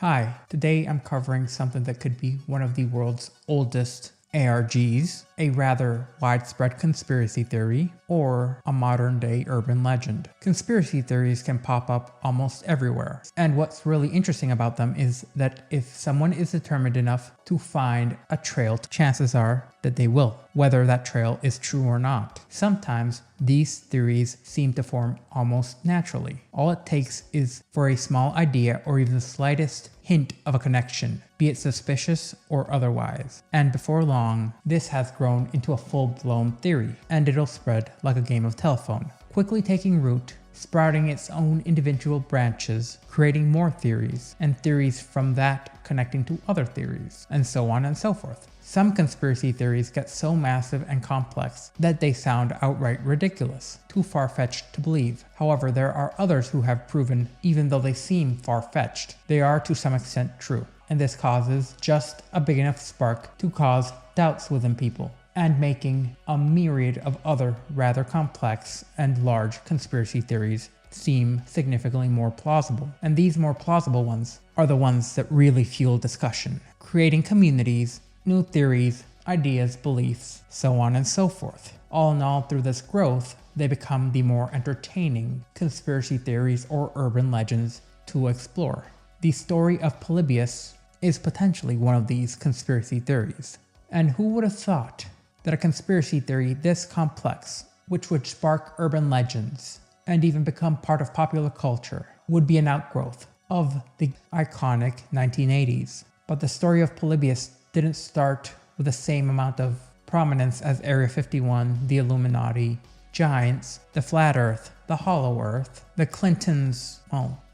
Hi, today I'm covering something that could be one of the world's oldest ARGs, a rather widespread conspiracy theory, or a modern day urban legend. Conspiracy theories can pop up almost everywhere, and what's really interesting about them is that if someone is determined enough to find a trail, chances are that they will, whether that trail is true or not. Sometimes these theories seem to form almost naturally. All it takes is for a small idea or even the slightest hint of a connection, be it suspicious or otherwise. And before long, this has grown into a full-blown theory, and it'll spread like a game of telephone, quickly taking root, sprouting its own individual branches, creating more theories, and theories from that connecting to other theories, and so on and so forth. Some conspiracy theories get so massive and complex that they sound outright ridiculous, too far-fetched to believe. However, there are others who have proven, even though they seem far-fetched, they are to some extent true. And this causes just a big enough spark to cause doubts within people, and making a myriad of other rather complex and large conspiracy theories seem significantly more plausible. And these more plausible ones are the ones that really fuel discussion, creating communities, new theories, ideas, beliefs, so on and so forth. All in all, through this growth, they become the more entertaining conspiracy theories or urban legends to explore. The story of Polybius is potentially one of these conspiracy theories. And who would have thought that a conspiracy theory this complex, which would spark urban legends and even become part of popular culture, would be an outgrowth of the iconic 1980s. But the story of Polybius didn't start with the same amount of prominence as Area 51, the Illuminati, giants, the flat earth, the hollow earth, the Clintons,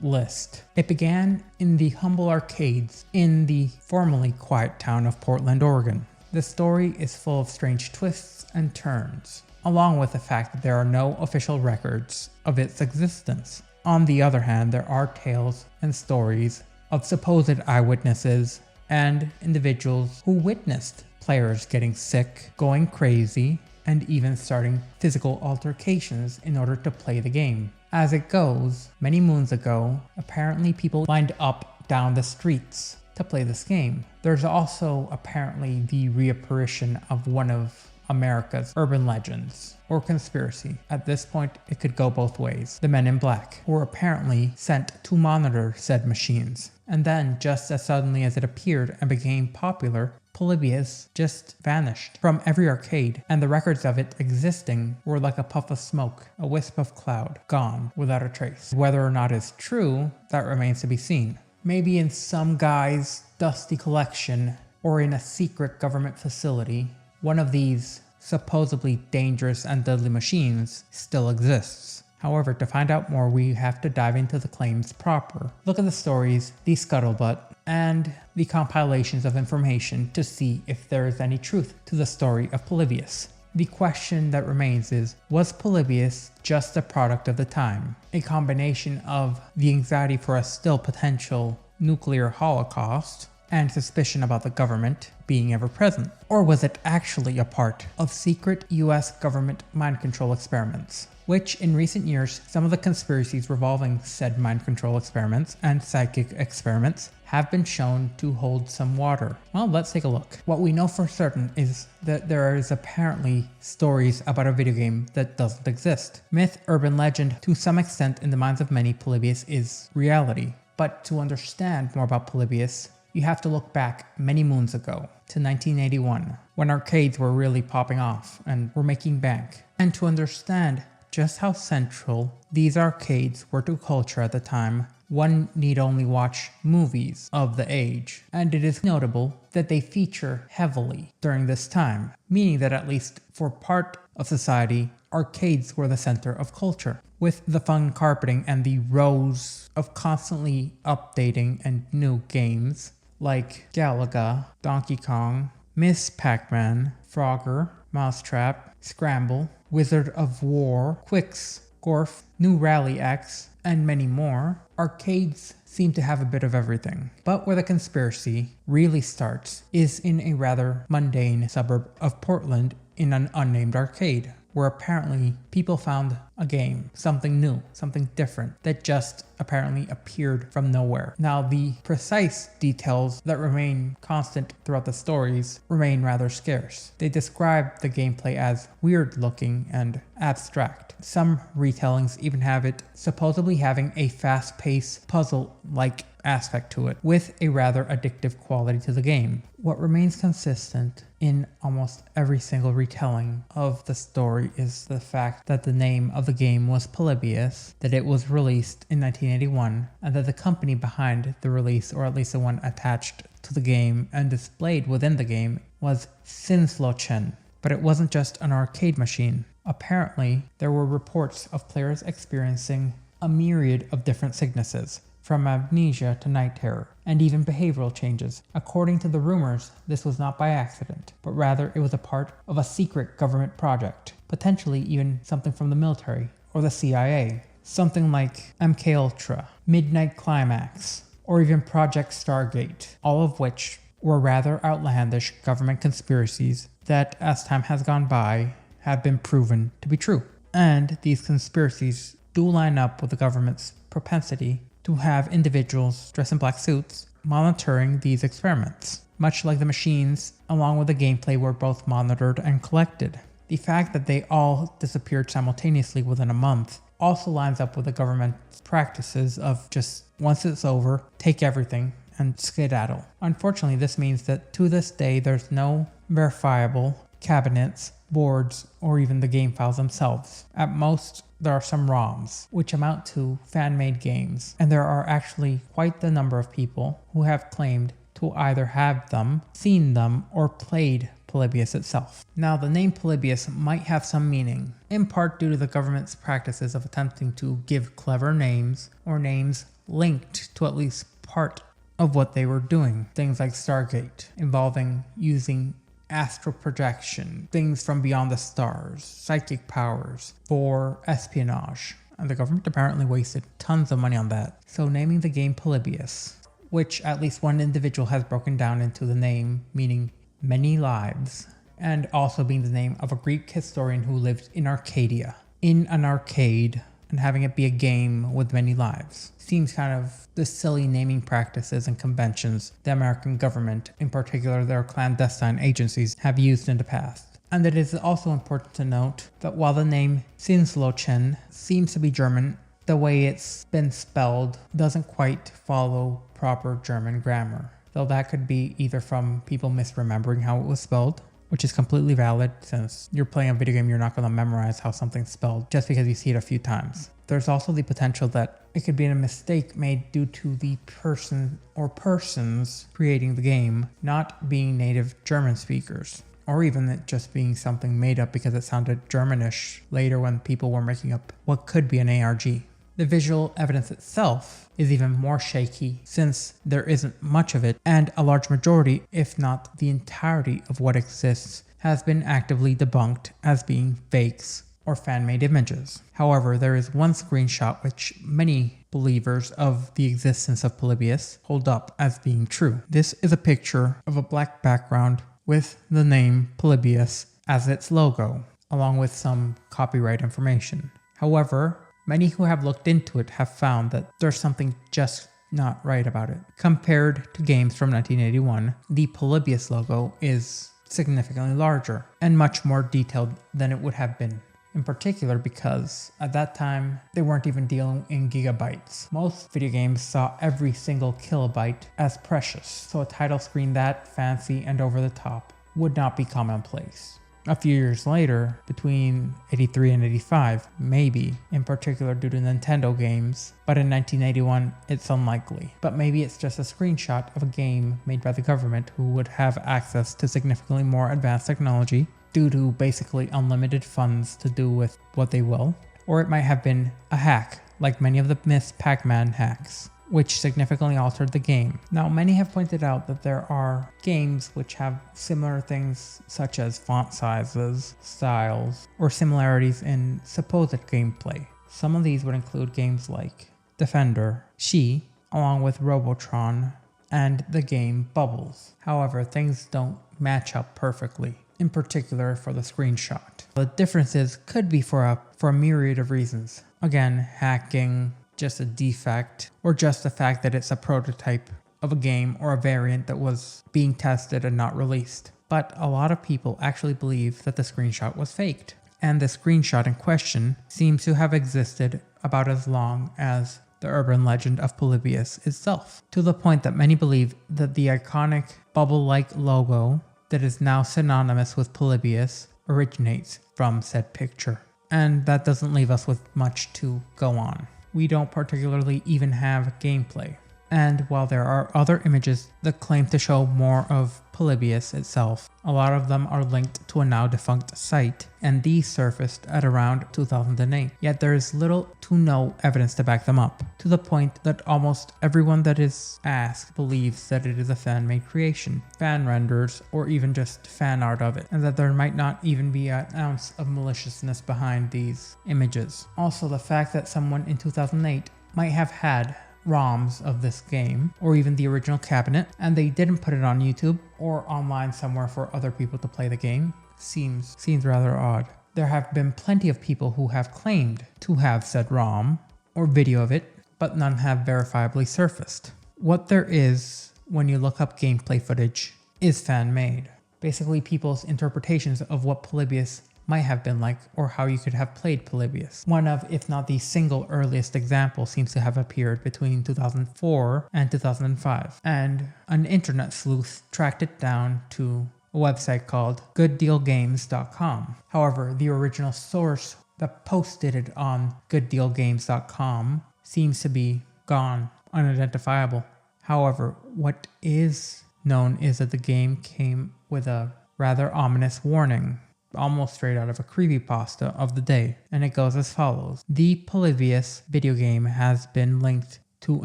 list. It began in the humble arcades in the formerly quiet town of Portland, Oregon. The story is full of strange twists and turns, along with the fact that there are no official records of its existence. On the other hand, there are tales and stories of supposed eyewitnesses and individuals who witnessed players getting sick, going crazy, and even starting physical altercations in order to play the game. As it goes, many moons ago, apparently people lined up down the streets to play this game. There's also apparently the reapparition of one of America's urban legends or conspiracy. At this point, it could go both ways. The Men in Black were apparently sent to monitor said machines. And then, just as suddenly as it appeared and became popular, Polybius just vanished from every arcade, and the records of it existing were like a puff of smoke, a wisp of cloud, gone without a trace. Whether or not it's true, that remains to be seen. Maybe in some guy's dusty collection, or in a secret government facility, one of these supposedly dangerous and deadly machines still exists. However, to find out more, we have to dive into the claims proper, look at the stories, the scuttlebutt, and the compilations of information to see if there is any truth to the story of Polybius. The question that remains is, was Polybius just a product of the time? A combination of the anxiety for a still potential nuclear holocaust and suspicion about the government being ever present? Or was it actually a part of secret US government mind control experiments? Which in recent years, some of the conspiracies revolving said mind control experiments and psychic experiments have been shown to hold some water. Well, let's take a look. What we know for certain is that there is apparently stories about a video game that doesn't exist. Myth, urban legend, to some extent in the minds of many, Polybius is reality. But to understand more about Polybius, you have to look back many moons ago to 1981, when arcades were really popping off and were making bank. And to understand just how central these arcades were to culture at the time, one need only watch movies of the age. And it is notable that they feature heavily during this time, meaning that at least for part of society, arcades were the center of culture. With the fun carpeting and the rows of constantly updating and new games like Galaga, Donkey Kong, Miss Pac-Man, Frogger, Mousetrap, Scramble, Wizard of War, Quicks, Gorf, New Rally X, and many more, arcades seem to have a bit of everything. But where the conspiracy really starts is in a rather mundane suburb of Portland in an unnamed arcade, where apparently people found a game, something new, something different, that just apparently appeared from nowhere. Now, the precise details that remain constant throughout the stories remain rather scarce. They describe the gameplay as weird looking and abstract. Some retellings even have it supposedly having a fast-paced puzzle-like aspect to it, with a rather addictive quality to the game. What remains consistent in almost every single retelling of the story is the fact that the name of the game was Polybius, that it was released in 1981, and that the company behind the release, or at least the one attached to the game and displayed within the game, was sinister. But it wasn't just an arcade machine. Apparently, there were reports of players experiencing a myriad of different sicknesses, from amnesia to night terror, and even behavioral changes. According to the rumors, this was not by accident, but rather it was a part of a secret government project, potentially even something from the military or the CIA, something like MKUltra, Midnight Climax, or even Project Stargate, all of which were rather outlandish government conspiracies that, as time has gone by, have been proven to be true. And these conspiracies do line up with the government's propensity to have individuals dressed in black suits monitoring these experiments, much like the machines along with the gameplay were both monitored and collected. The fact that they all disappeared simultaneously within a month also lines up with the government's practices of just, once it's over, take everything and skedaddle. Unfortunately, this means that to this day there's no verifiable cabinets, boards, or even the game files themselves. At most, there are some ROMs, which amount to fan-made games, and there are actually quite the number of people who have claimed to either have them, seen them, or played Polybius itself. Now, the name Polybius might have some meaning, in part due to the government's practices of attempting to give clever names, or names linked to at least part of what they were doing. Things like Stargate, involving using astral projection, things from beyond the stars, psychic powers for espionage, and the government apparently wasted tons of money on that. So naming the game Polybius, which at least one individual has broken down into the name meaning many lives, and also being the name of a Greek historian who lived in Arcadia, in an arcade, and having it be a game with many lives, seems kind of the silly naming practices and conventions the American government, in particular their clandestine agencies, have used in the past. And it is also important to note that while the name Sinslochen seems to be German, the way it's been spelled doesn't quite follow proper German grammar, though that could be either from people misremembering how it was spelled, which is completely valid since you're playing a video game, you're not going to memorize how something's spelled just because you see it a few times. There's also the potential that it could be a mistake made due to the person or persons creating the game not being native German speakers, or even it just being something made up because it sounded Germanish later when people were making up what could be an ARG. The visual evidence itself is even more shaky since there isn't much of it, and a large majority, if not the entirety of what exists, has been actively debunked as being fakes or fan-made images. However, there is one screenshot which many believers of the existence of Polybius hold up as being true. This is a picture of a black background with the name Polybius as its logo, along with some copyright information. However, many who have looked into it have found that there's something just not right about it. Compared to games from 1981, the Polybius logo is significantly larger and much more detailed than it would have been. In particular because at that time, they weren't even dealing in gigabytes. Most video games saw every single kilobyte as precious, so a title screen that fancy and over the top would not be commonplace. A few years later, between 83 and 85, maybe, in particular due to Nintendo games, but in 1981, it's unlikely. But maybe it's just a screenshot of a game made by the government who would have access to significantly more advanced technology due to basically unlimited funds to do with what they will. Or it might have been a hack, like many of the Miss Pac-Man hacks, which significantly altered the game. Now, many have pointed out that there are games which have similar things such as font sizes, styles, or similarities in supposed gameplay. Some of these would include games like Defender, She, along with Robotron, and the game Bubbles. However, things don't match up perfectly, in particular for the screenshot. The differences could be for a myriad of reasons. Again, hacking, just a defect, or just the fact that it's a prototype of a game or a variant that was being tested and not released. But a lot of people actually believe that the screenshot was faked. And the screenshot in question seems to have existed about as long as the urban legend of Polybius itself, to the point that many believe that the iconic bubble-like logo that is now synonymous with Polybius originates from said picture. And that doesn't leave us with much to go on. We don't particularly even have gameplay. And while there are other images that claim to show more of Polybius itself, a lot of them are linked to a now defunct site, and these surfaced at around 2008. Yet there is little to no evidence to back them up, to the point that almost everyone that is asked believes that it is a fan-made creation, fan renders, or even just fan art of it, and that there might not even be an ounce of maliciousness behind these images. Also, the fact that someone in 2008 might have had ROMs of this game, or even the original cabinet, and they didn't put it on YouTube or online somewhere for other people to play the game, seems rather odd. There have been plenty of people who have claimed to have said ROM or video of it, but none have verifiably surfaced. What there is when you look up gameplay footage is fan-made. Basically people's interpretations of what Polybius might have been like, or how you could have played Polybius. One of, if not the single earliest example, seems to have appeared between 2004 and 2005, and an internet sleuth tracked it down to a website called gooddealgames.com. However, the original source that posted it on gooddealgames.com seems to be gone, unidentifiable. However, what is known is that the game came with a rather ominous warning, almost straight out of a creepypasta of the day, and it goes as follows. The Polybius video game has been linked to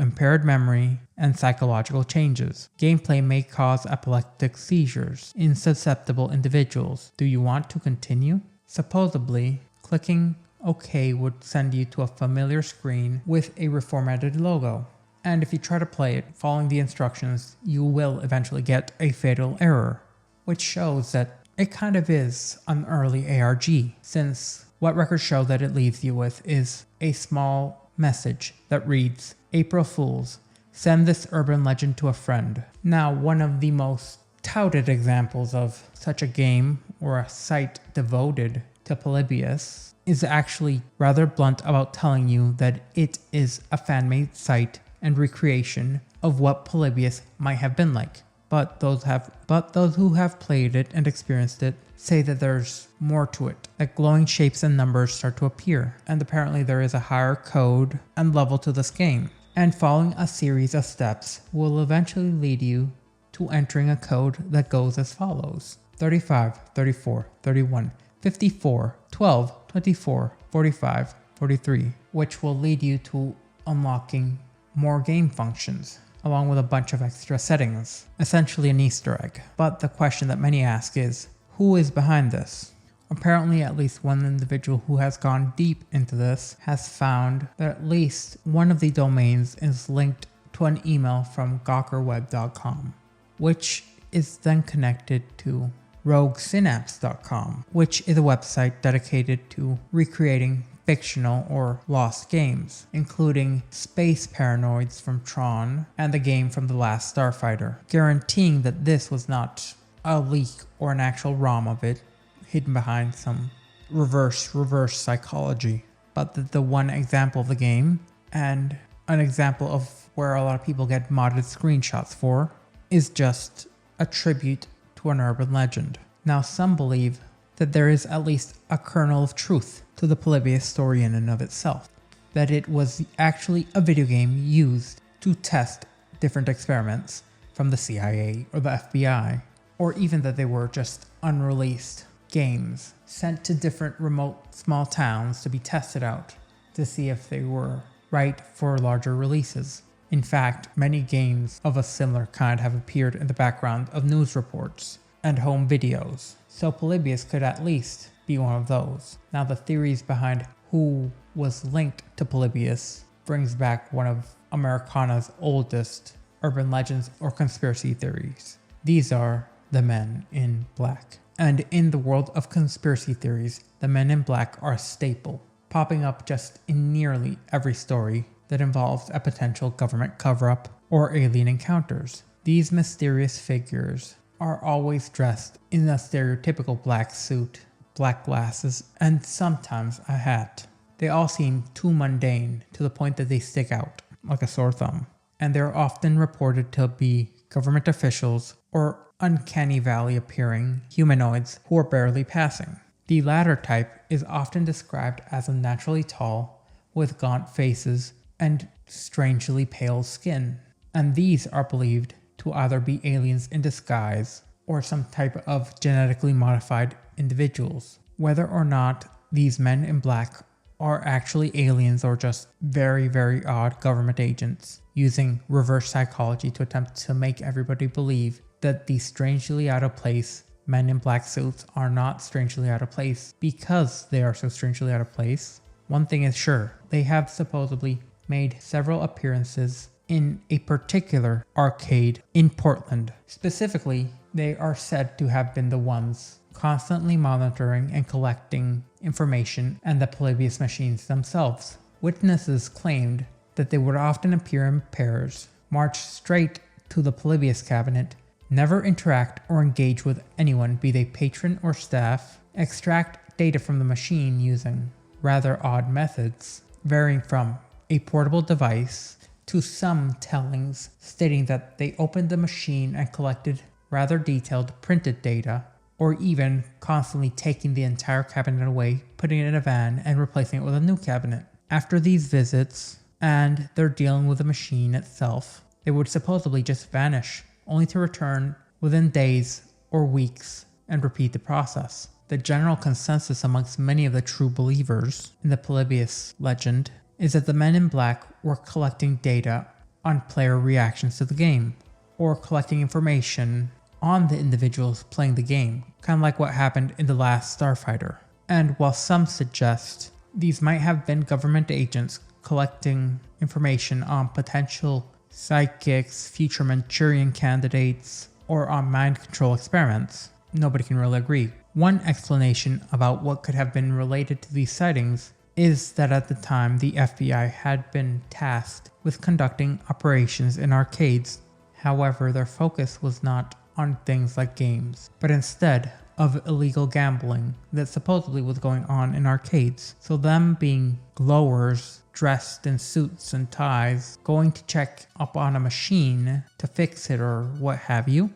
impaired memory and psychological changes. Gameplay may cause epileptic seizures in susceptible individuals. Do you want to continue? Supposedly, clicking OK would send you to a familiar screen with a reformatted logo. And if you try to play it following the instructions, you will eventually get a fatal error, which shows that it kind of is an early ARG, since what records show that it leaves you with is a small message that reads, "April Fools, send this urban legend to a friend." Now, one of the most touted examples of such a game or a site devoted to Polybius is actually rather blunt about telling you that it is a fan-made site and recreation of what Polybius might have been like. But those who have played it and experienced it say that there's more to it, that glowing shapes and numbers start to appear, and apparently there is a higher code and level to this game. And following a series of steps will eventually lead you to entering a code that goes as follows: 35, 34, 31, 54, 12, 24, 45, 43, which will lead you to unlocking more game functions, along with a bunch of extra settings, essentially an Easter egg. But the question that many ask is, who is behind this? Apparently at least one individual who has gone deep into this has found that at least one of the domains is linked to an email from gawkerweb.com, which is then connected to roguesynapse.com, which is a website dedicated to recreating fictional or lost games, including Space Paranoids from Tron and the game from The Last Starfighter, guaranteeing that this was not a leak or an actual ROM of it hidden behind some reverse psychology, but that the one example of the game and an example of where a lot of people get modded screenshots for is just a tribute to an urban legend. Now, some believe that there is at least a kernel of truth to the Polybius story in and of itself, that it was actually a video game used to test different experiments from the CIA or the FBI, or even that they were just unreleased games sent to different remote small towns to be tested out to see if they were right for larger releases. In fact, many games of a similar kind have appeared in the background of news reports and home videos, so Polybius could at least be one of those. Now, the theories behind who was linked to Polybius brings back one of Americana's oldest urban legends or conspiracy theories. These are the Men in Black. And in the world of conspiracy theories, the Men in Black are a staple, popping up just in nearly every story that involves a potential government cover-up or alien encounters. These mysterious figures are always dressed in a stereotypical black suit, black glasses, and sometimes a hat. They all seem too mundane to the point that they stick out like a sore thumb, and they're often reported to be government officials or uncanny valley appearing humanoids who are barely passing. The latter type is often described as unnaturally tall, with gaunt faces and strangely pale skin, and these are believed to either be aliens in disguise or some type of genetically modified individuals. Whether or not these Men in Black are actually aliens or just very, very odd government agents using reverse psychology to attempt to make everybody believe that these strangely out of place Men in Black suits are not strangely out of place because they are so strangely out of place. One thing is sure, they have supposedly made several appearances in a particular arcade in Portland. Specifically, they are said to have been the ones constantly monitoring and collecting information and the Polybius machines themselves. Witnesses claimed that they would often appear in pairs, march straight to the Polybius cabinet, never interact or engage with anyone, be they patron or staff, extract data from the machine using rather odd methods, varying from a portable device to some tellings stating that they opened the machine and collected rather detailed printed data, or even constantly taking the entire cabinet away, putting it in a van, and replacing it with a new cabinet. After these visits, and they're dealing with the machine itself, they would supposedly just vanish, only to return within days or weeks and repeat the process. The general consensus amongst many of the true believers in the Polybius legend is that the Men in Black were collecting data on player reactions to the game, or collecting information on the individuals playing the game, kind of like what happened in The Last Starfighter. And while some suggest these might have been government agents collecting information on potential psychics, future Manchurian candidates, or on mind control experiments, nobody can really agree. One explanation about what could have been related to these sightings is that at the time the FBI had been tasked with conducting operations in arcades. However, their focus was not on things like games, but instead of illegal gambling that supposedly was going on in arcades. So them being glowers dressed in suits and ties, going to check up on a machine to fix it or what have you,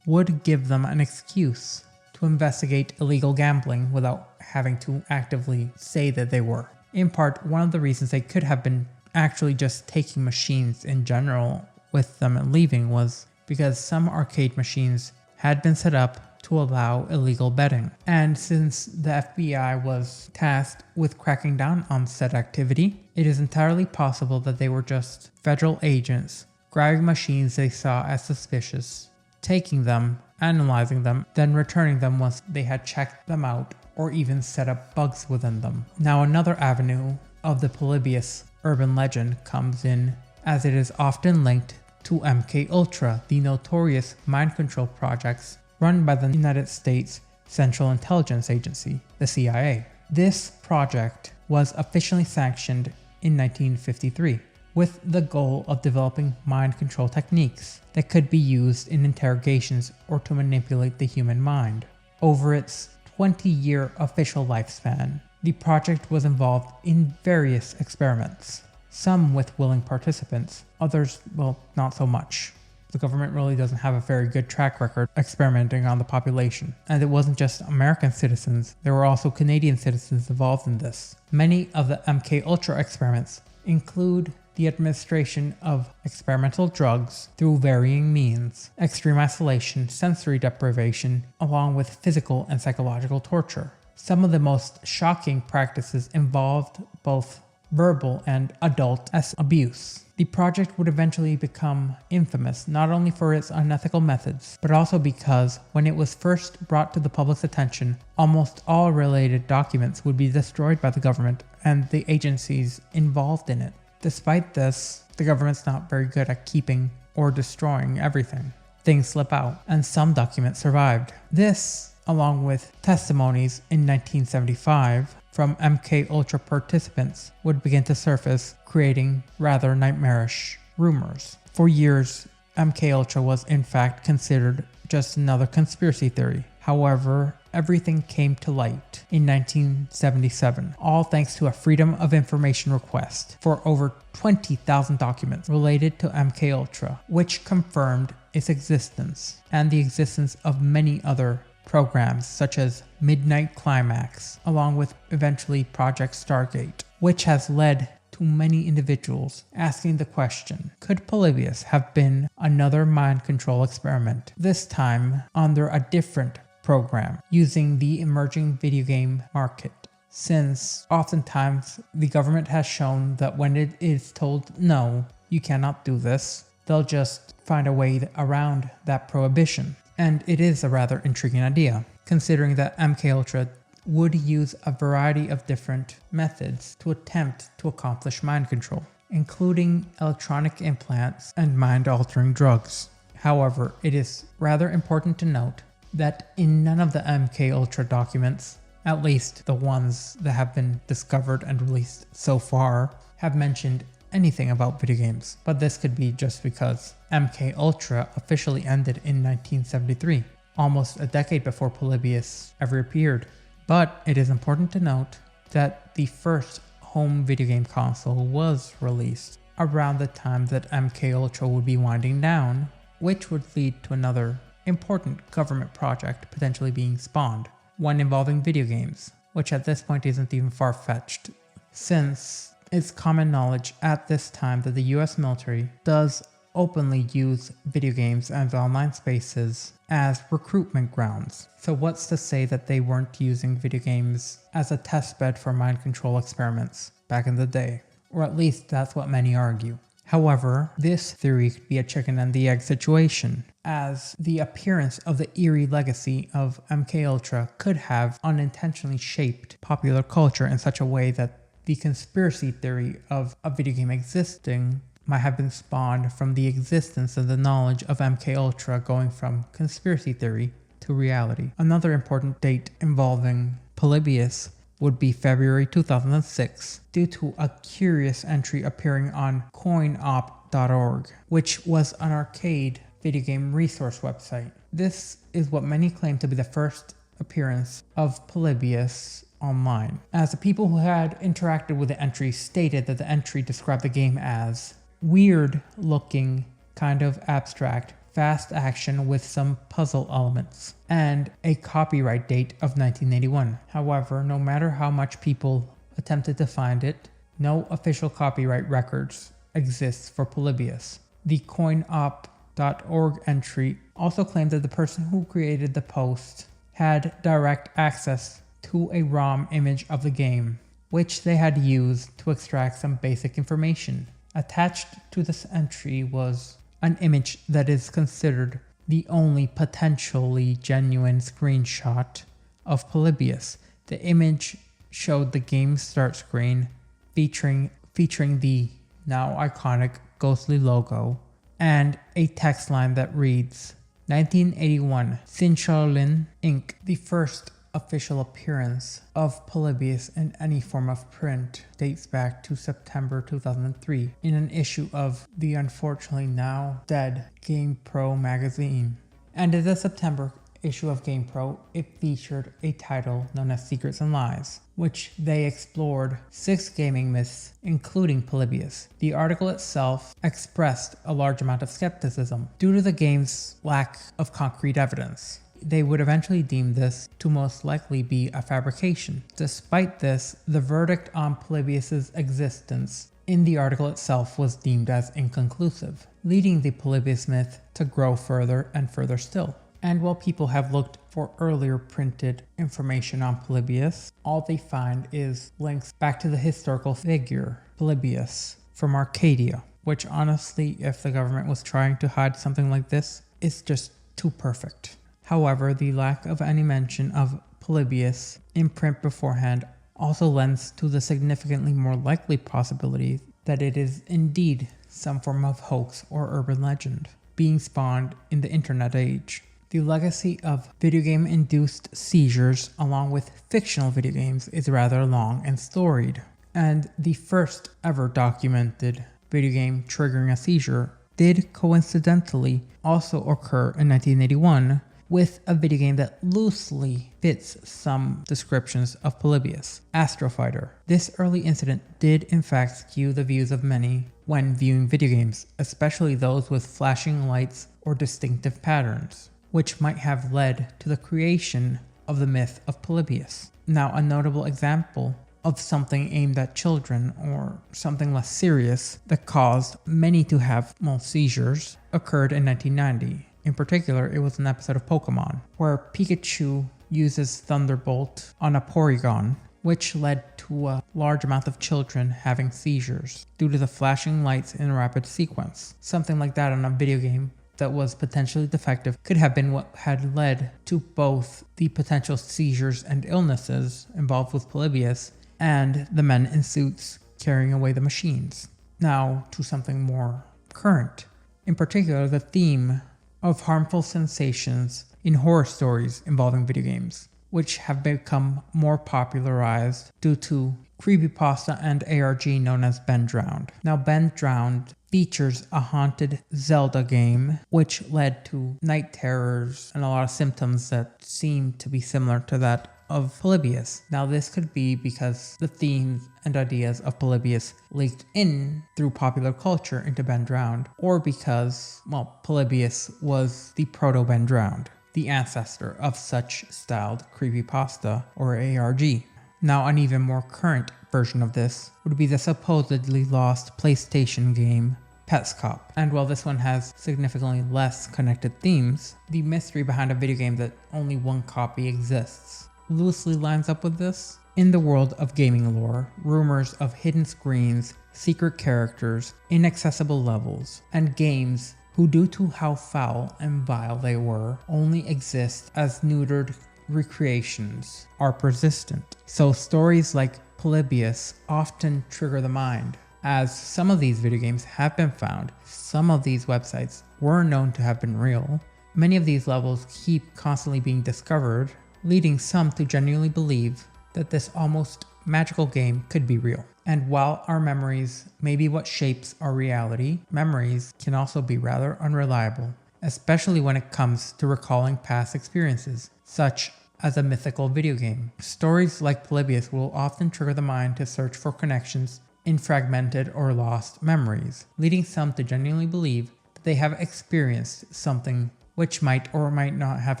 would give them an excuse to investigate illegal gambling without having to actively say that they were. In part, one of the reasons they could have been actually just taking machines in general with them and leaving was because some arcade machines had been set up to allow illegal betting. And since the FBI was tasked with cracking down on said activity, it is entirely possible that they were just federal agents grabbing machines they saw as suspicious, taking them, analyzing them, then returning them once they had checked them out or even set up bugs within them. Now, another avenue of the Polybius urban legend comes in as it is often linked to MK Ultra, the notorious mind control projects run by the United States Central Intelligence Agency, the CIA. This project was officially sanctioned in 1953 with the goal of developing mind control techniques that could be used in interrogations or to manipulate the human mind. Over its 20-year official lifespan, the project was involved in various experiments, some with willing participants, others, well, not so much. The government really doesn't have a very good track record experimenting on the population. And it wasn't just American citizens, there were also Canadian citizens involved in this. Many of the MK Ultra experiments include the administration of experimental drugs through varying means, extreme isolation, sensory deprivation, along with physical and psychological torture. Some of the most shocking practices involved both verbal and adult abuse. The project would eventually become infamous not only for its unethical methods, but also because when it was first brought to the public's attention, almost all related documents would be destroyed by the government and the agencies involved in it. Despite this, the government's not very good at keeping or destroying everything. Things slip out, and some documents survived. This along with testimonies in 1975 from MK Ultra participants, would begin to surface, creating rather nightmarish rumors. For years, MK Ultra was in fact considered just another conspiracy theory. However, everything came to light in 1977, all thanks to a Freedom of Information request for over 20,000 documents related to MK Ultra, which confirmed its existence and the existence of many other programs such as Midnight Climax, along with eventually Project Stargate, which has led to many individuals asking the question, could Polybius have been another mind control experiment, this time under a different program using the emerging video game market? Since oftentimes the government has shown that when it is told no, you cannot do this, they'll just find a way around that prohibition. And it is a rather intriguing idea, considering that MK Ultra would use a variety of different methods to attempt to accomplish mind control, including electronic implants and mind-altering drugs. However, it is rather important to note that in none of the MK Ultra documents, at least the ones that have been discovered and released so far, have mentioned anything about video games, but this could be just because MK Ultra officially ended in 1973, almost a decade before Polybius ever appeared. But it is important to note that the first home video game console was released around the time that MK Ultra would be winding down, which would lead to another important government project potentially being spawned, one involving video games, which at this point isn't even far-fetched, since it's common knowledge at this time that the US military does openly use video games and online spaces as recruitment grounds. So what's to say that they weren't using video games as a testbed for mind control experiments back in the day? Or at least that's what many argue. However, this theory could be a chicken and the egg situation, as the appearance of the eerie legacy of MK Ultra could have unintentionally shaped popular culture in such a way that the conspiracy theory of a video game existing might have been spawned from the existence of the knowledge of MK Ultra going from conspiracy theory to reality. Another important date involving Polybius would be February 2006, due to a curious entry appearing on coinop.org, which was an arcade video game resource website. This is what many claim to be the first appearance of Polybius online, as the people who had interacted with the entry stated that the entry described the game as weird looking, kind of abstract, fast action with some puzzle elements, and a copyright date of 1981. However, no matter how much people attempted to find it, no official copyright records exist for Polybius. The coinop.org entry also claimed that the person who created the post had direct access to a ROM image of the game, which they had used to extract some basic information. Attached to this entry was an image that is considered the only potentially genuine screenshot of Polybius. The image showed the game's start screen featuring the now iconic ghostly logo and a text line that reads, 1981, Sincharlin Inc., the first official appearance of Polybius in any form of print dates back to September 2003 in an issue of the unfortunately now dead GamePro magazine. And in the September issue of GamePro, it featured a title known as Secrets and Lies, which they explored 6 gaming myths, including Polybius. The article itself expressed a large amount of skepticism due to the game's lack of concrete evidence. They would eventually deem this to most likely be a fabrication. Despite this, the verdict on Polybius's existence in the article itself was deemed as inconclusive, leading the Polybius myth to grow further and further still. And while people have looked for earlier printed information on Polybius, all they find is links back to the historical figure Polybius from Arcadia, which honestly, if the government was trying to hide something like this, is just too perfect. However, the lack of any mention of Polybius in print beforehand also lends to the significantly more likely possibility that it is indeed some form of hoax or urban legend being spawned in the internet age. The legacy of video game-induced seizures along with fictional video games is rather long and storied, and the first ever documented video game triggering a seizure did coincidentally also occur in 1981 with a video game that loosely fits some descriptions of Polybius, Astro Fighter. This early incident did in fact skew the views of many when viewing video games, especially those with flashing lights or distinctive patterns, which might have led to the creation of the myth of Polybius. Now, a notable example of something aimed at children or something less serious that caused many to have seizures occurred in 1990. In particular, it was an episode of Pokemon where Pikachu uses Thunderbolt on a Porygon, which led to a large amount of children having seizures due to the flashing lights in a rapid sequence. Something like that on a video game that was potentially defective could have been what had led to both the potential seizures and illnesses involved with Polybius and the men in suits carrying away the machines. Now to something more current. In particular, the theme of harmful sensations in horror stories involving video games, which have become more popularized due to creepypasta and ARG known as Ben Drowned. Now, Ben Drowned features a haunted Zelda game, which led to night terrors and a lot of symptoms that seem to be similar to that of Polybius. Now, this could be because the themes and ideas of Polybius leaked in through popular culture into Ben Drowned, or because, Polybius was the proto-Ben Drowned, the ancestor of such styled creepypasta or ARG. Now, an even more current version of this would be the supposedly lost PlayStation game Pets Cop. And while this one has significantly less connected themes, the mystery behind a video game that only one copy exists loosely lines up with this. In the world of gaming lore, rumors of hidden screens, secret characters, inaccessible levels, and games who, due to how foul and vile they were, only exist as neutered recreations, are persistent. So stories like Polybius often trigger the mind. As some of these video games have been found, some of these websites were known to have been real. Many of these levels keep constantly being discovered, leading some to genuinely believe that this almost magical game could be real. And while our memories may be what shapes our reality, memories can also be rather unreliable, especially when it comes to recalling past experiences, such as a mythical video game. Stories like Polybius will often trigger the mind to search for connections in fragmented or lost memories, leading some to genuinely believe that they have experienced something which might or might not have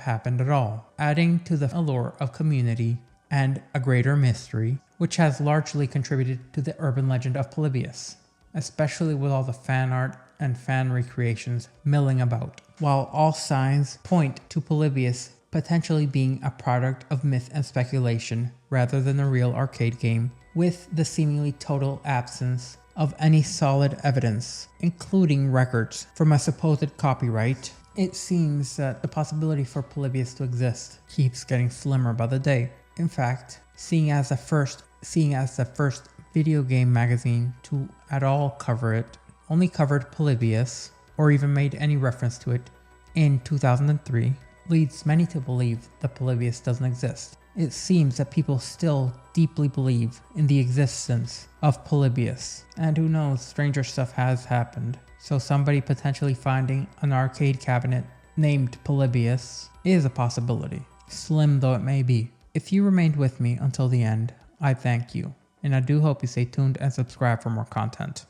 happened at all, adding to the allure of community and a greater mystery, which has largely contributed to the urban legend of Polybius, especially with all the fan art and fan recreations milling about. While all signs point to Polybius potentially being a product of myth and speculation rather than a real arcade game, with the seemingly total absence of any solid evidence, including records from a supposed copyright, it seems that the possibility for Polybius to exist keeps getting slimmer by the day. In fact, seeing as the first video game magazine to at all cover it, only covered Polybius, or even made any reference to it, in 2003, leads many to believe that Polybius doesn't exist. It seems that people still deeply believe in the existence of Polybius, and who knows, stranger stuff has happened. So somebody potentially finding an arcade cabinet named Polybius is a possibility, slim though it may be. If you remained with me until the end, I thank you, and I do hope you stay tuned and subscribe for more content.